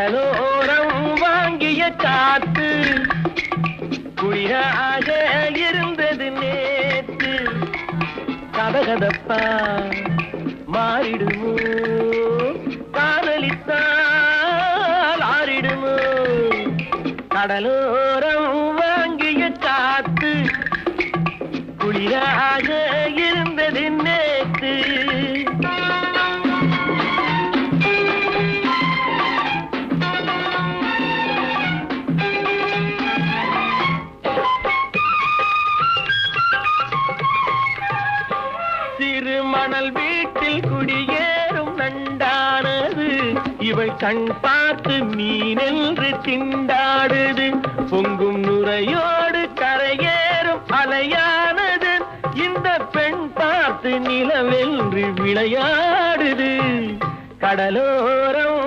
கடலோரம் வாங்கிய காத்து குளிராக இருந்தது நேற்று. கதகதப்பா மாறிடுமோ, காதலித்தால் ஆறிடுமோ. கடலோரம் வாங்கிய காத்து குளிராக இருந்தது நேற்று. சிறு மணல் வீட்டில் குடியேறும் நண்டானது, இவள் கண் பார்த்து மீனென்று திண்டாடுது. பொங்கும் நுரையோடு கரையேறும் அலையானது, இந்த பெண் பார்த்து நிலவென்று விளையாடுது. கடலோரம்